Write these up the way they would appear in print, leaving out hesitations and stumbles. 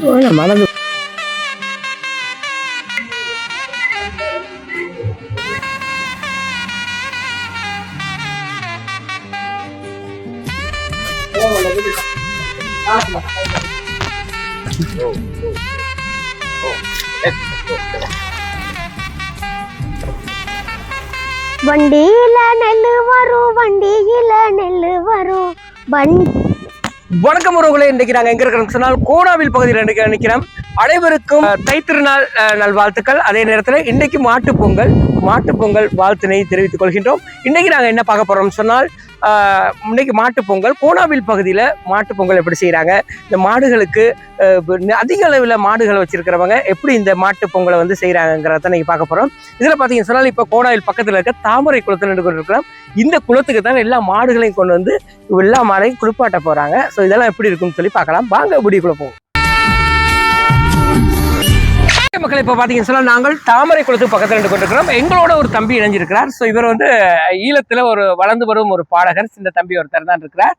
மறந்து வண்டியில நெல்லு வரும், வண்டியில நெல்லு வரும். வணக்கம் உறவுகளே, இன்றைக்கு நாங்கள் எங்க இருக்கிறோம் சொன்னால் கோனாவில் பகுதியில் நிற்கிறோம். அனைவருக்கும் தைத்திருநாள் நல்வாழ்த்துக்கள். அதே நேரத்தில் இன்றைக்கு மாட்டுப்பொங்கல் வாழ்த்தினை தெரிவித்துக் கொள்கின்றோம். இன்னைக்கு நாங்கள் என்ன பார்க்க போறோம் சொன்னால், இன்னைக்கு மாட்டுப்பொங்கல் கோனாவில் பகுதியில் மாட்டுப்பொங்கல் எப்படி செய்யறாங்க, இந்த மாடுகளுக்கு அதிக அளவில் மாடுகளை வச்சிருக்கிறவங்க எப்படி இந்த மாட்டுப்பொங்கலை வந்து செய்யறாங்கிறத நீங்க பார்க்க போறோம். இதுல பாத்தீங்கன்னு சொன்னால் இப்ப கோனாவில் பக்கத்துல இருக்க தாமரை குளத்தில் நின்று கொண்டிருக்கிறோம். இந்த குளத்துக்கு தான் எல்லா மாடுகளையும் கொண்டு வந்து எல்லா மாடையும் குளிப்பாட்ட போறாங்க. ஸோ இதெல்லாம் எப்படி இருக்குன்னு சொல்லி பார்க்கலாம். வாங்க வீடியோக்குள்ள போவோம். மக்களை இப்ப பாத்தீங்கன்னு சொன்னா நாங்கள் தாமரை குளத்துக்கு பக்கத்துல நின்று கொண்டிருக்கிறோம். எங்களோட ஒரு தம்பி இணைஞ்சிருக்கிறார். ஸோ இவர் வந்து ஈழத்துல ஒரு வளர்ந்து வரும் ஒரு பாடகர். இந்த தம்பி ஒருத்தர் தான் இருக்கிறார்.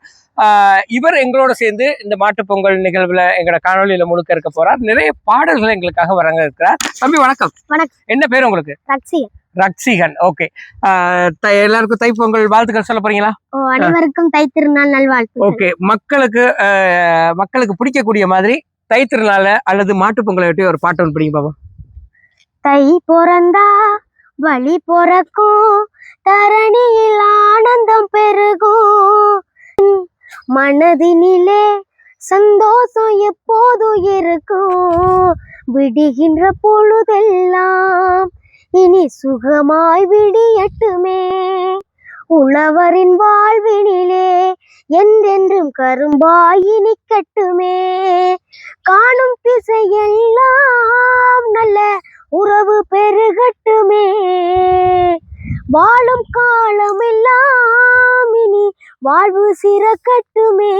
இவர் எங்களோட சேர்ந்து இந்த மாட்டுப்பொங்கல் நிகழ்வுல எங்களோட காணொலியில முழுக்க இருக்க போறார். நிறைய பாடல்கள் எங்களுக்காக வழங்க இருக்கிறார். தம்பி வணக்கம். என்ன பேர் உங்களுக்கு? ரக்ஷிகன். ஓகே. எல்லாருக்கும் தைப்பொங்கல் வாழ்த்துக்கள் சொல்ல போறீங்களா? அனைவருக்கும் தைத்திருநாள் நல்வாழ்த்து. ஓகே. மக்களுக்கு பிடிக்கக்கூடிய மாதிரி தைத்திருநாள அல்லது மாட்டுப்பொங்கலை ஒட்டி ஒரு பாட்டு ஒன்று பிடிக்கும் பாப்பா. தை பிறந்தா வழி பிறக்கும், தரணியில் ஆனந்தம் பெருகும், மனதினிலே சந்தோஷம் எப்போது இருக்கும், விடுகின்ற பொழுதெல்லாம் இனி சுகமாய் விடியட்டுமே, உழவரின் வாழ்வினிலே என்றென்றும் கரும்பாய் இனிக்கட்டுமே, காணும் திசையெல்லாம் நல்ல உறவு பெருகட்டுமே, வாழும் காலமெல்லாம் இனி வாழ்வு சிறக்கட்டுமே,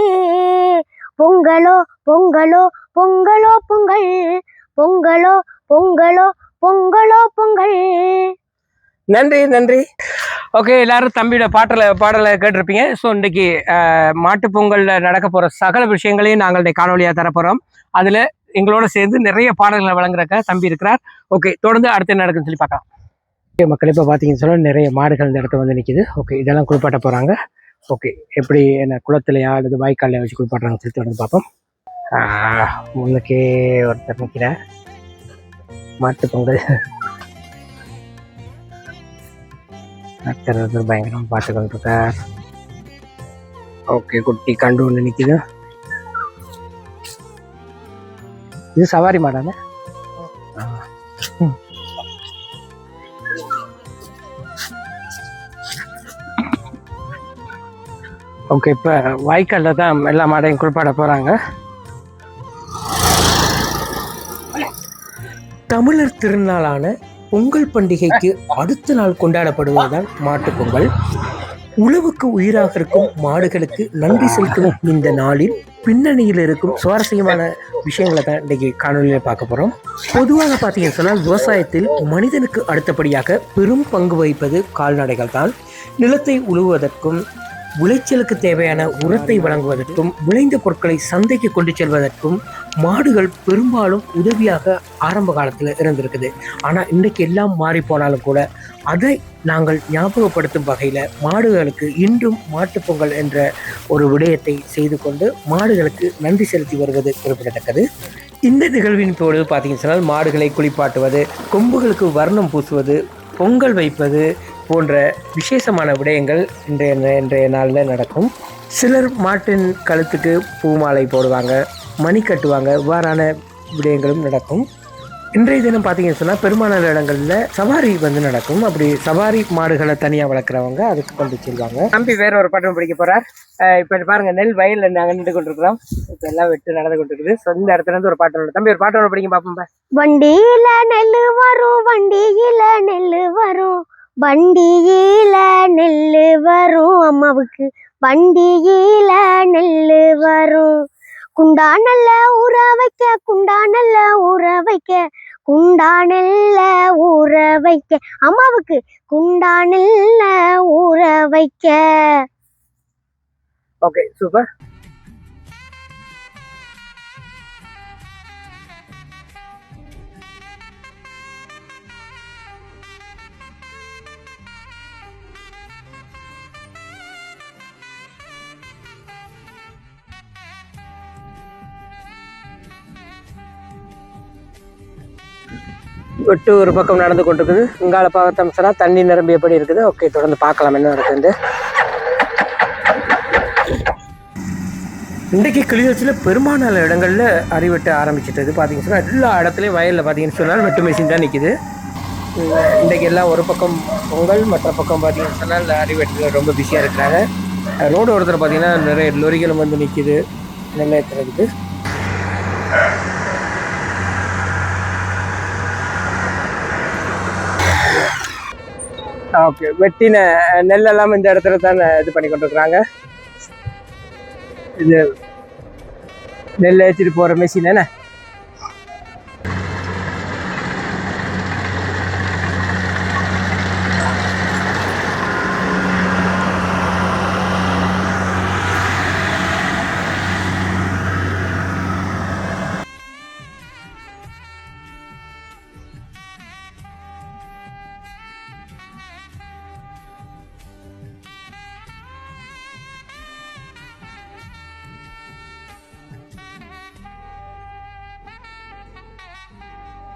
பொங்கலோ பொங்கலோ பொங்கலோ பொங்கல், பொங்கலோ பொங்கலோ பொங்கலோ பொங்கல். நன்றி. ஓகே, எல்லாரும் தம்பியோட பாடலை கேட்டிருப்பீங்க. ஸோ இன்றைக்கு மாட்டுப்பொங்கலில் நடக்க போகிற சகல விஷயங்களையும் நாங்கள் இன்றைக்கு காணொலியாக தரப்போகிறோம். அதில் எங்களோட சேர்ந்து நிறைய பாடல்களை வழங்குறக்க தம்பி இருக்கிறார். ஓகே, தொடர்ந்து அடுத்து என்ன நடக்குன்னு சொல்லி பார்க்கலாம். ஓகே மக்கள், இப்போ பார்த்தீங்கன்னு சொன்னால் நிறைய மாடுகள் இந்த இடத்துல வந்து நிற்கிது. ஓகே, இதெல்லாம் குளிப்பாட்ட போகிறாங்க. ஓகே, எப்படி என்ன குளத்துலையா அல்லது வாய்க்காலில் வச்சு குளிப்பாட்டுறாங்கன்னு சொல்லி தொடர்ந்து பார்ப்போம். முன்னுக்கே ஒருத்தர் நிற்கிறார். மாட்டுப்பொங்கல் பயங்கரம் பார்த்து கொண்டிருக்கார். ஓகே, குட்டி கண்டு ஒன்று நிற்குது. இது சவாரி மாடானே. ஓகே, இப்போ வாய்க்காலில் தான் எல்லா மாடையும் குளிப்பாட போகிறாங்க. தமிழர் திருநாளான பொங்கல் பண்டிகைக்கு அடுத்த நாள் கொண்டாடப்படுவதுதான் மாட்டுப்பொங்கல். உழவுக்கு உயிராக இருக்கும் மாடுகளுக்கு நன்றி செலுத்தும் இந்த நாளில் பின்னணியில் இருக்கும் சுவாரஸ்யமான விஷயங்களை தான் இன்றைக்கு காணொலியில் பார்க்க போகிறோம். பொதுவாக பார்த்தீங்கன்னு சொன்னால் விவசாயத்தில் மனிதனுக்கு அடுத்தபடியாக பெரும் பங்கு வகிப்பது கால்நடைகள் தான். நிலத்தை உழுவதற்கும் விளைச்சலுக்கு தேவையான உரத்தை வழங்குவதற்கும் விளைந்த பொருட்களை சந்தைக்கு கொண்டு செல்வதற்கும் மாடுகள் பெரும்பாலும் உதவியாக ஆரம்ப காலத்தில் இருந்திருக்குது. ஆனால் இன்றைக்கு எல்லாம் மாறி போனாலும் கூட அதை நாங்கள் ஞாபகப்படுத்தும் வகையில் மாடுகளுக்கு இன்றும் மாட்டுப்பொங்கல் என்ற ஒரு விடயத்தை செய்து கொண்டு மாடுகளுக்கு நன்றி செலுத்தி வருவது குறிப்பிடத்தக்கது. இந்த நிகழ்வின் போது பார்த்தீங்கன்னு சொன்னால் மாடுகளை குளிப்பாட்டுவது, கொம்புகளுக்கு வர்ணம் பூசுவது, பொங்கல் வைப்பது போன்ற விசேஷமான விடயங்கள் இன்றைய நாளில் நடக்கும். சிலர் மாட்டின் கழுத்துக்கு பூமாலை போடுவாங்க, மணி கட்டுவாங்க. இவ்வாறான விடயங்களும் நடக்கும். இன்றைய தினம் பார்த்தீங்கன்னு சொன்னால் பெரும்பாலான இடங்களில் சவாரி வந்து நடக்கும். அப்படி சவாரி மாடுகளை தனியாக வளர்க்குறவங்க அதுக்கு கொண்டு செல்வாங்க. தம்பி வேற ஒரு பாட்டம் பிடிக்க போகிறார். இப்போ பாருங்கள், நெல் வயலில் நாங்கள் நின்று கொண்டிருக்கிறோம். இப்போ எல்லாம் வெட்டு நடந்து கொண்டிருக்குது. ஸோ இந்த இடத்துல இருந்து ஒரு பாட்டு தம்பி ஒரு பாட்டு பிடிக்க பார்ப்போம். வண்டியில நெல்லு வரும், வண்டியில நெல்லு வரும், வண்டியில நெல்லு வரும், அம்மாவுக்கு வண்டியில நெல்லு வரும், குண்டா நல்ல ஊற வைக்க, குண்டா நல்ல ஊற வைக்க, குண்டா நெல்ல ஊற வைக்க, அம்மாவுக்கு குண்டா நெல்ல ஊற வைக்க. Okay, super. விட்டு ஒரு பக்கம் நடந்து கொண்டிருக்குது. இங்கால பார்த்தோம் சொன்னால் தண்ணி நிரம்பியபடி இருக்குது. ஓகே, தொடர்ந்து பார்க்கலாம் என்ன இருக்குது. இன்றைக்கு கிளிநொச்சியில் பெரும்பாலான இடங்களில் அறிவெட்ட ஆரம்பிச்சிட்டது. பார்த்தீங்கன்னு சொன்னால் எல்லா இடத்துலையும் வயலில் பார்த்தீங்கன்னு சொன்னால் வெட்டு மிஷின் தான் நிற்கிது. இன்றைக்கு எல்லாம் ஒரு பக்கம் பொங்கல், மற்ற பக்கம் பார்த்தீங்கன்னு சொன்னால் அறிவெட்டில் ரொம்ப பிஸியாக இருக்கிறாங்க. ரோடு ஒருத்தர் பார்த்தீங்கன்னா நிறைய லொரிகளும் வந்து நிற்கிது நிலையத்தில் இருக்குது. ஓகே, வெட்டின நெல்லெல்லாம் இந்த இடத்துல தான் இது பண்ணி கொண்டிருக்கிறாங்க. இது நெல் ஏற்றிட்டு போகிற மிஷின் என்ன.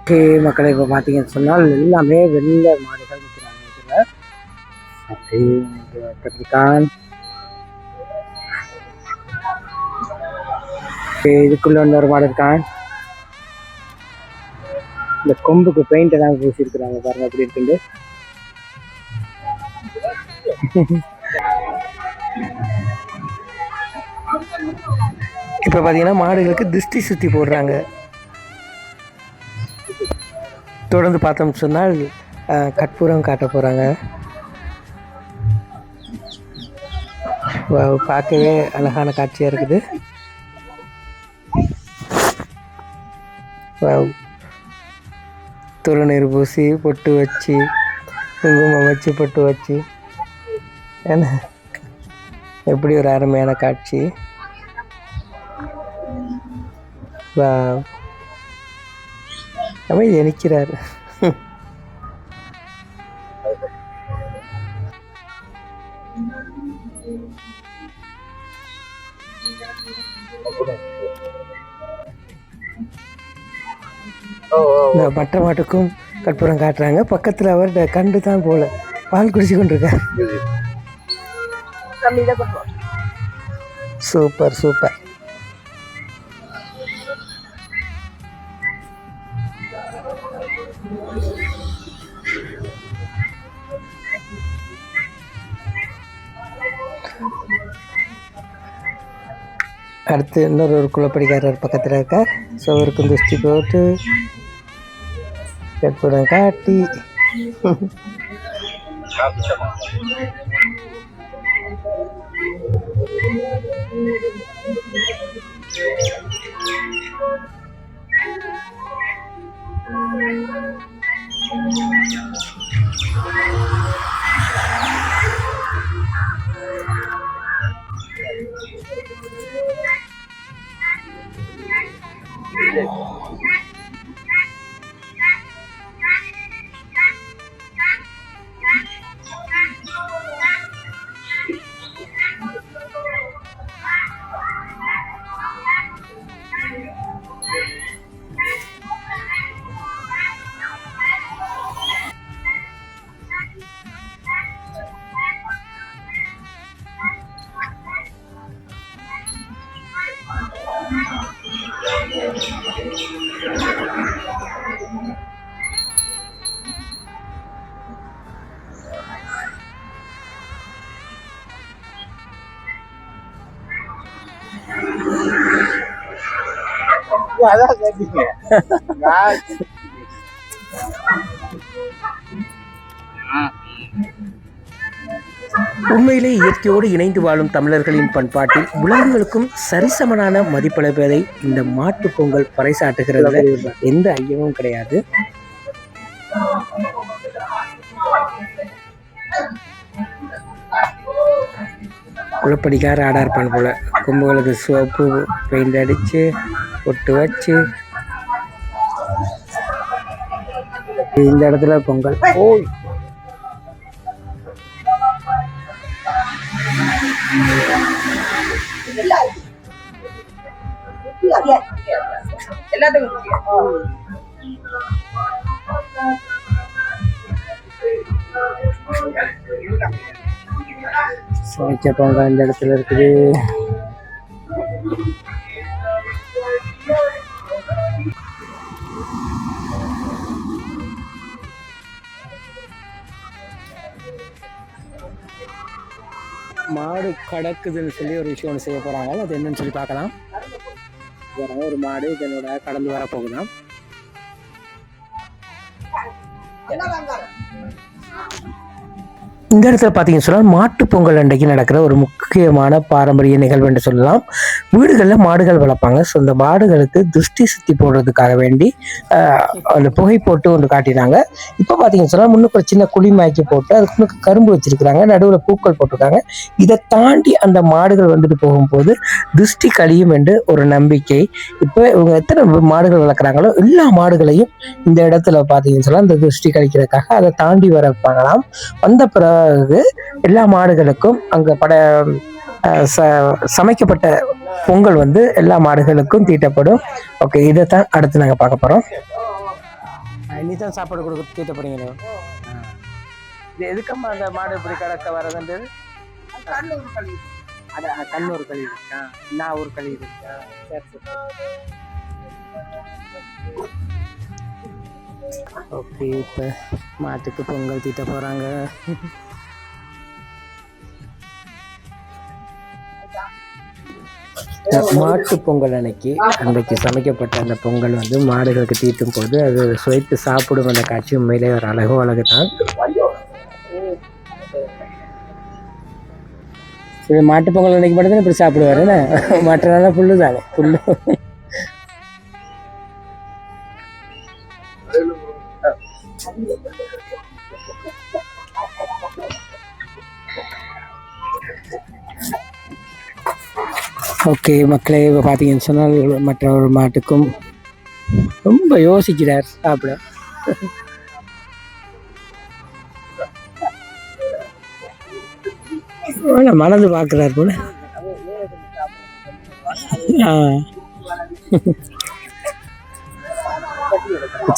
ஓகே மக்களை, இப்போ பார்த்தீங்கன்னு சொன்னால் எல்லாமே வெள்ளை மாடுகள் நிற்கிறாங்க இதில். கத்திரிக்கான் இதுக்குள்ள இன்னொரு மாடு இருக்கான். இந்த கொம்புக்கு பெயிண்ட் எல்லாம் பூசிருக்கிறாங்க பாருங்க அப்படி இருக்குது. இப்போ பார்த்தீங்கன்னா மாடுகளுக்கு திருஷ்டி சுற்றி போடுறாங்க. தொடர்ந்து பார்த்தோம் சொன்னால் கற்பூரம் காட்ட போகிறாங்க. பார்க்கவே அழகான காட்சியாக இருக்குது. துருநீர் பூசி பொட்டு வச்சு குங்குமம் வச்சு பொட்டு வச்சு ஏன்னா எப்படி ஒரு அருமையான காட்சி. அமைதி நிற்கிறார். மற்ற மாட்டுக்கும் கற்பூரம் காட்டுறாங்க. பக்கத்தில் அவர் கண்டு தான் போல பால் குடிச்சு கொண்டிருக்கார். Super super. அடுத்து இன்னொரு குளப்படிக்காரர் பக்கத்தில் இருக்கார். ஸோ அவருக்கும் திருஷ்டி போட்டு கற்பூரம் காட்டி உண்மையிலே இயற்கையோடு இணைந்து வாழும் தமிழர்களின் பண்பாட்டில் விலங்குகளுக்கும் சரிசமனான மதிப்பளிப்பதை இந்த மாட்டுப் பொங்கல் பறைசாட்டுகிறது. எந்த ஐயமும் கிடையாது. குளப்படிக்கார ஆடா இருப்பான் போல. கொம்புகளுக்கு சிவப்பு பெயிண்ட் அடிச்சு பொட்டு வச்சு இந்த இடத்துல பொங்கல். ஓய் சமைக்க பொங்கல் இந்த இடத்துல இருக்குது. மாடு கடக்குதுன்னு சொல்லி ஒரு விஷயம் ஒன்று செய்ய போறாங்க. அது என்னன்னு சொல்லி பார்க்கலாம். ஒரு மாடு இதனோட கடந்து வர போகுதான். இந்த இடத்துல பார்த்தீங்கன்னு சொன்னால் மாட்டு பொங்கல் அன்றைக்கு நடக்கிற ஒரு முக்கியமான பாரம்பரிய நிகழ்வு என்று சொல்லலாம். வீடுகளில் மாடுகள் வளர்ப்பாங்க. ஸோ அந்த மாடுகளுக்கு திருஷ்டி சுத்தி போடுறதுக்காக வேண்டி அந்த புகை போட்டு ஒன்று காட்டினாங்க. இப்போ பார்த்தீங்கன்னு சொன்னால் முன்னுக்கு ஒரு சின்ன குழி மாய்க்கி போட்டு அதுக்கு கரும்பு வச்சிருக்கிறாங்க, நடுவில் பூக்கள் போட்டிருக்காங்க. இதை தாண்டி அந்த மாடுகள் வந்துட்டு போகும்போது திருஷ்டி கழியும் என்று ஒரு நம்பிக்கை. இப்போ இவங்க எத்தனை மாடுகள் வளர்க்குறாங்களோ எல்லா மாடுகளையும் இந்த இடத்துல பார்த்தீங்கன்னு சொன்னால் அந்த திருஷ்டி கழிக்கிறதுக்காக அதை தாண்டி வர வைப்பாங்களாம். வந்த பிறகு எல்லா மாடுகளுக்கும் அங்க சமைக்கப்பட்ட பொங்கல் வந்து எல்லா மாடுகளுக்கும் தீட்டப்படும். ஓகே, இதைத்தான் அடுத்து நாங்க பார்க்க போறோம். இனிதான் சாப்பாடு கொடுக்க தீட்ட போறீங்களோ? இது எதுக்கம்மா அந்த மாடு இப்படி கடக்க வரதுன்றது? கண்ணூர் கழி இருக்கா, நான் ஒரு கழி இருக்கா? ஓகே, இப்ப மாட்டுக்கு பொங்கல் தீட்ட போறாங்க. மாட்டு பொங்கல் அன்றைக்கு சமைக்கப்பட்ட அந்த பொங்கல் வந்து மாடுகளுக்கு தீட்டும் போது அது சுவைத்து சாப்பிடும் அந்த காட்சி உண்மையிலே ஒரு அழகு தான். இது மாட்டு பொங்கல் அன்னைக்கு மட்டும்தான் இப்படி சாப்பிடுவாரு. மற்ற நாளா புல்லு தானே, புல்லு. ஓகே மக்களே, இப்போ பார்த்தீங்கன்னு சொன்னால் மற்ற ஒரு மாட்டுக்கும் ரொம்ப யோசிக்கிறார் சாப்பிட. மனது பார்க்குறாரு போல.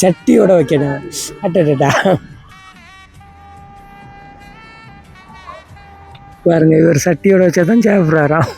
சட்டியோட வைக்கணும். அட்டா பாருங்க, இவர் சட்டியோட வச்சாதான் சாப்பிட்றாராம்.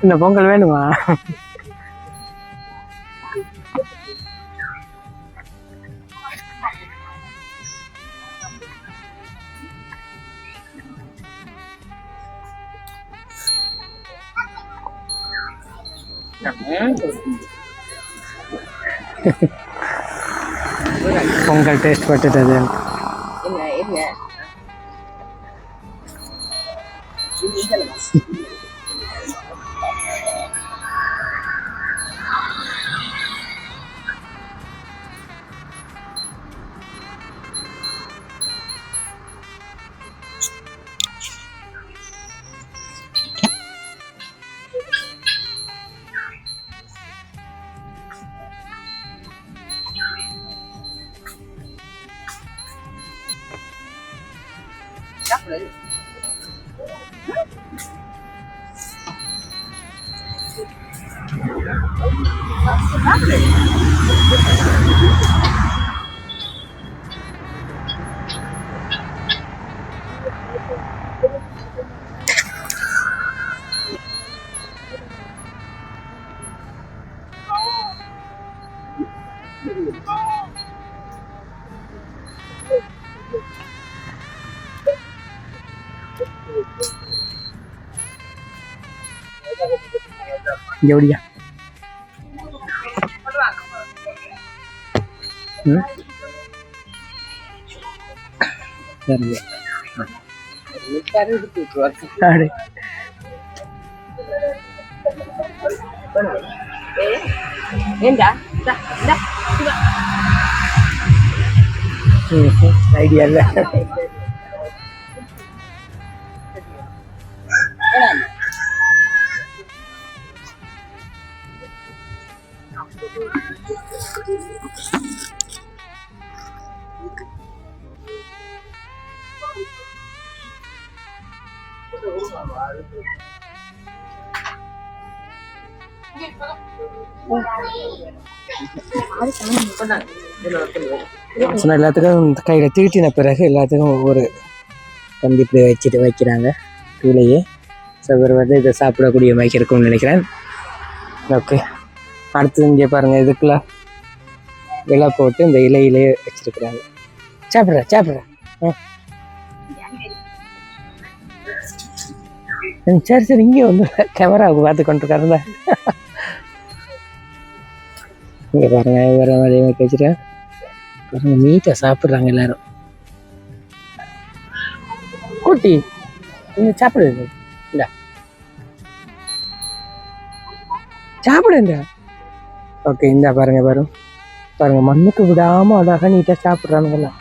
இந்த பொங்கல் வேணுமா? பொங்கல் டேஸ்ட் பட்டுட்டது. எப்படியா ம் சரிங்க. அப்படி. ஐடியா இல்லை. சொன்ன எல்லாத்துக்கும் கையில் தீட்டின பிறகு எல்லாத்துக்கும் ஒவ்வொரு கண்டிப்பு வச்சுட்டு வைக்கிறாங்க கீழேயே. ஸோ இவர் வந்து இதை சாப்பிடக்கூடிய மாதிரி இருக்கும்னு நினைக்கிறேன். ஓகே, அடுத்தது இங்கே பாருங்கள், இதுக்குள்ள இலை போட்டு இந்த இலையிலே வச்சிருக்கிறாங்க. சாப்பிட்றேன். சரி இங்கே வந்து கேமராவுக்கு பார்த்து கொண்டிருக்காருல்ல. இங்கே பாருங்க, வேறு மாதிரி வச்சுட்டேன் பாருங்க, நீட்டாக சாப்பிட்றாங்க எல்லாரும். கூட்டி நீங்கள் சாப்பிடுங்க, இந்த சாப்பிடுங்க. ஓகே, இந்த பாருங்க மண்ணுக்கு விடாமல் அழகாக நீட்டாக சாப்பிட்றானுங்களா.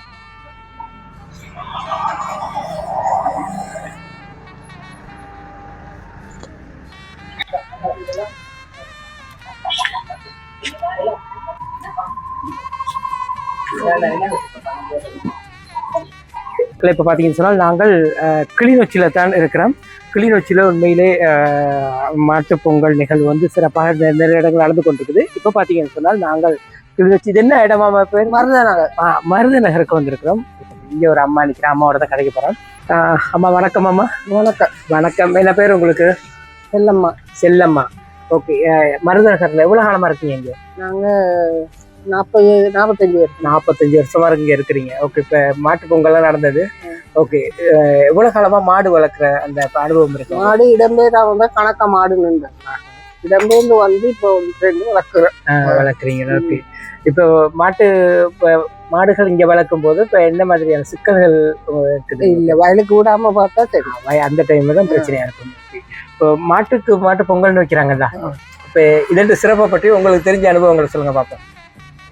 இப்போ பார்த்தீங்கன்னு சொன்னால் நாங்கள் கிளிநொச்சியில் தான் இருக்கிறோம். கிளிநொச்சியில் உண்மையிலே மாட்டுப் பொங்கல் நிகழ்வு வந்து சிறப்பாக நிறைய இடங்கள் நடந்து கொண்டிருக்குது. இப்போ பார்த்தீங்கன்னு சொன்னால் நாங்கள் கிளிநொச்சி, இது என்ன இடமா பேர்? மருதநகர். மருதநகருக்கு வந்திருக்கிறோம். இங்கே ஒரு அம்மா நிற்கிறேன், அம்மாவோட தான் கடைக்கு போகிறோம். அம்மா வணக்கம். அம்மா வணக்கம். என்ன பேர் உங்களுக்கு? செல்லம்மா. ஓகே, மருதநகரில் எவ்வளோ காலமாக இருக்கீங்க இங்கே? நாங்கள் 45 வருஷமா இங்கே இருக்கிறீங்க. ஓகே, இப்போ மாட்டு பொங்கல்லாம் நடந்தது. ஓகே, எவ்வளவு காலமா மாடு வளர்க்குற அந்த அனுபவம் இருக்கு? மாடு இடம்பெயர்ந்து கணக்கா மாடு இடம்பெயர்ந்து வந்து இப்போ வளர்க்குறீங்க. ஓகே, இப்போ மாடுகள் இங்க வளர்க்கும் போது இப்போ என்ன மாதிரியான சிக்கல்கள் இருக்குது? இல்லை, வயலுக்கு விடாம பார்த்தா தெரியும், அந்த டைம்ல தான் பிரச்சனையா இருக்கும். இப்போ மாட்டு பொங்கல்னு வைக்கிறாங்கல்ல, இப்போ இதோட சிறப்பை பற்றி உங்களுக்கு தெரிஞ்ச அனுபவங்களை சொல்லுங்க பார்ப்போம்.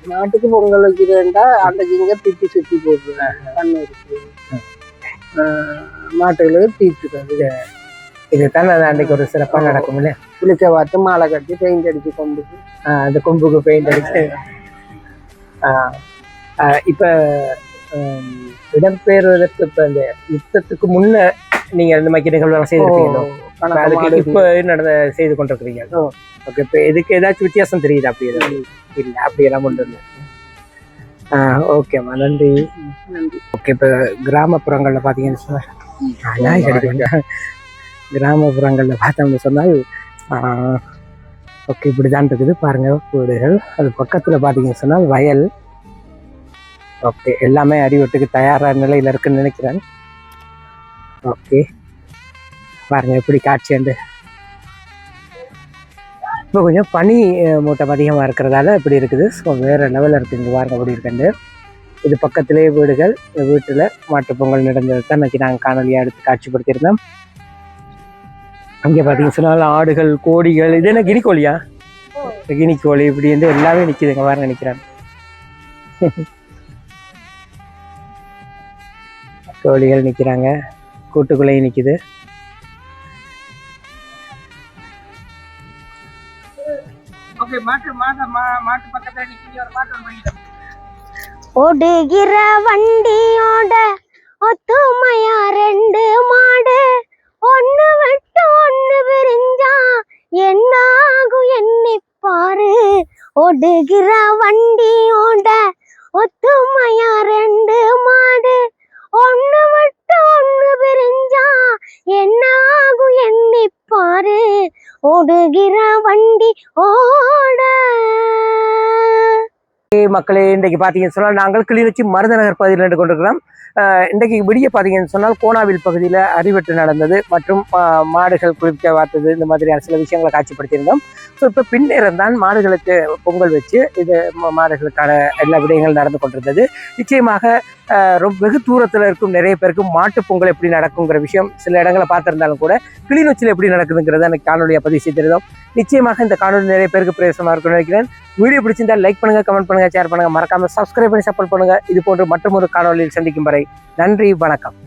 மாட்டுக்கு பொங்கல் வைக்கிறேன்டா அன்றைக்கு இங்கே தீட்டி சுற்றி போட்டுருக்காங்க, கண்ணு இருக்கு, மாட்டுகளுக்கு தீட்டுறது. இதுதான் அன்றைக்கு ஒரு சிறப்பாக நடக்கும் இல்லையா? குளிக்க பார்த்து மாலை கட்டி பெயிண்ட் அடிச்சு கொம்புக்கு, அந்த கொம்புக்கு பெயிண்ட் அடிச்சு. இப்போ இடம்பெயர்வதற்கு இப்போ இந்த யுத்தத்துக்கு முன்ன நீங்க இந்த மாதிரி நிகழ்வுலாம் செய்திருப்பீங்களோ? அதுக்கு இப்போ செய்து கொண்டிருக்கிறீங்க. ஓகே, இப்போ இதுக்கு ஏதாச்சும் வித்தியாசம் தெரியுது? அப்படி இல்லை, அப்படியெல்லாம் கொண்டு வந்து. ஓகேம்மா, நன்றி. ஓகே, இப்போ கிராமப்புறங்களில் பார்த்தீங்கன்னு சொன்னால் கிராமப்புறங்களில் பார்த்தோம்னு சொன்னால் ஓகே இப்படி தான் இருக்குது பாருங்க வீடுகள். அது பக்கத்தில் பார்த்தீங்கன்னு சொன்னால் வயல். ஓகே, எல்லாமே அடிவட்டுக்கு தயாரான நிலையில் இருக்குன்னு நினைக்கிறேன். ஓகே, பாருங்க எப்படி காட்சிண்டு. இப்போ கொஞ்சம் பனி மூட்டம் அதிகமாக இருக்கிறதால இப்படி இருக்குது. ஸோ வேறு லெவலில் இருக்குது. இங்கே பாருங்க அப்படி இருக்குண்டு. இது பக்கத்திலே வீடுகள். இந்த வீட்டில் மாட்டுப் பொங்கல் நடந்தது தான் இன்றைக்கி நாங்கள் காணொலியாக எடுத்து காட்சிப்படுத்தியிருந்தோம். அங்கே பார்த்தீங்கன்னு சொன்னால் ஆடுகள், கோழிகள், இது என்ன கினிக்கோழியா? கினிக்கோழி இப்படி வந்து எல்லாமே நிற்கிதுங்க பாருங்க, நிற்கிறாங்க. கோழிகள் நிற்கிறாங்க, கூட்டுக்குள்ளேயும் நிற்கிது. ஓடுகிற வண்டியோட ஒத்துமையா 2 மாடு, ஒண்ணு விட்டு ஒண்ணு பிரிஞ்சா என்னாகும் எண்ணிப்பாரு. ஓடுகிற வண்டியோட ஒத்துமையா 2 மாடு, ஒண்ணு விட்டு ஒண்ணு பிரிஞ்சா என்னாகும் எண்ணிப்பாரு. ஓடுகிற வண்டி ஓட மக்களே, இன்றைக்கு பார்த்தீங்கன்னு சொன்னால் நாங்கள் கிளிநொச்சி மருதநகர் பகுதியில் நின்று கொண்டிருக்கிறோம். இன்றைக்கு விடிய பார்த்தீங்கன்னு சொன்னால் கோணாவில் பகுதியில் அறிவெட்டு நடந்தது மற்றும் மாடுகள் குளிக்க வார்த்தது, இந்த மாதிரியான சில விஷயங்களை காட்சிப்படுத்தியிருந்தோம். ஸோ இப்போ பின்னேறம் தான் மாடுகளுக்கு பொங்கல் வச்சு இது மாடுகளுக்கான எல்லா விடயங்கள் நடந்து கொண்டிருந்தது. நிச்சயமாக வெகு தூரத்தில் இருக்கும் நிறைய பேருக்கு மாட்டு பொங்கல் எப்படி நடக்குங்கிற விஷயம் சில இடங்களை பார்த்துருந்தாலும் கூட கிளிநொச்சியில் எப்படி நடக்குதுங்கிறத எனக்கு காணொலியை பதிவு செய்திருந்தோம். நிச்சயமாக இந்த காணொலி நிறைய பேருக்கு பிரயோசனமாக இருக்கும்னு நினைக்கிறேன். வீடியோ பிடிச்சிருந்தால் லைக் பண்ணுங்க, கமெண்ட் பண்ணுங்க, ஷேர் பண்ணுங்க, மறக்காம சப்ஸ்கிரைப் பண்ணி சப்போர்ட் பண்ணுங்க. இது போன்று மற்றொரு காணொலியில் சந்திக்கும் வரை நன்றி, வணக்கம்.